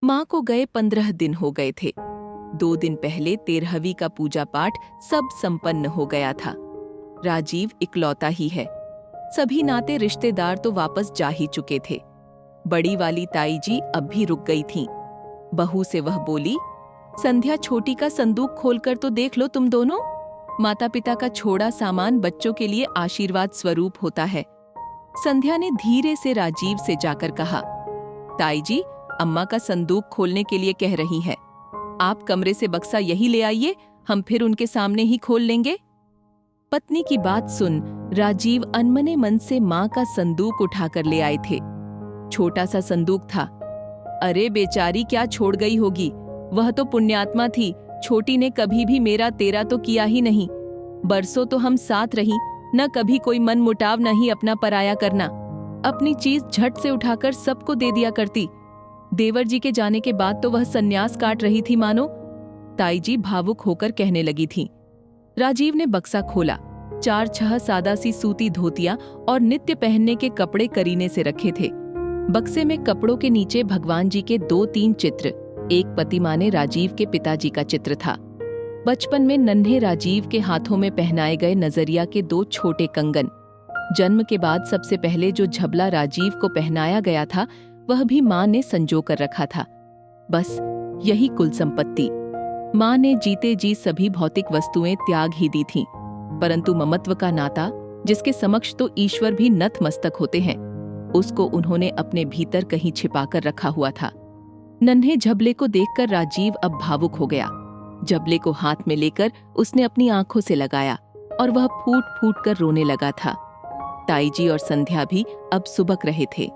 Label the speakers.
Speaker 1: माँ को गए 15 दिन हो गए थे। 2 दिन पहले 13वीं का पूजा पाठ सब संपन्न हो गया था। राजीव इकलौता ही है। सभी नाते रिश्तेदार तो वापस जा ही चुके थे। बड़ी वाली ताई जी अब भी रुक गई थीं। बहू से वह बोली, संध्या छोटी का संदूक खोलकर तो देख लो तुम दोनों। माता पिता का छोड़ा सामान बच्चों के लिए आशीर्वाद स्वरूप होता है। संध्या ने धीरे से राजीव से जाकर कहा, ताई जी, अम्मा का संदूक खोलने के लिए कह रही हैं। आप कमरे से बक्सा यही ले आइए, हम फिर उनके सामने ही खोल लेंगे। पत्नी की बात सुन राजीव अनमने मन से माँ का संदूक उठाकर ले आए थे। छोटा सा संदूक था। अरे बेचारी क्या छोड़ गई होगी, वह तो पुण्यात्मा थी। छोटी ने कभी भी मेरा तेरा तो किया ही नहीं। बरसों तो हम साथ रही, न कभी कोई मन मुटाव, न ही अपना पराया करना। अपनी चीज झट से उठाकर सबको दे दिया करती। देवर जी के जाने के बाद तो वह सन्यास काट रही थी मानो। ताई जी भावुक होकर कहने लगी थी। राजीव ने बक्सा खोला। 4-6 सादा सी सूती धोतियां और नित्य पहनने के कपड़े करीने से रखे थे। बक्से में कपड़ों के नीचे भगवान जी के 2-3 चित्र, एक प्रतिमा ने राजीव के पिताजी का चित्र था। बचपन में नन्हे राजीव के हाथों में पहनाए गए नजरिया के 2 छोटे कंगन। जन्म के बाद सबसे पहले जो झबला राजीव को पहनाया गया था, वह भी माँ ने संजो कर रखा था। बस यही कुल संपत्ति। माँ ने जीते जी सभी भौतिक वस्तुएं त्याग ही दी थीं, परंतु ममत्व का नाता, जिसके समक्ष तो ईश्वर भी नतमस्तक होते हैं, उसको उन्होंने अपने भीतर कहीं छिपाकर रखा हुआ था। नन्हे झबले को देखकर राजीव अब भावुक हो गया। झबले को हाथ में लेकर उसने अपनी आंखों से लगाया और वह फूट फूट कर रोने लगा था। ताई जी और संध्या भी अब सुबक रहे थे।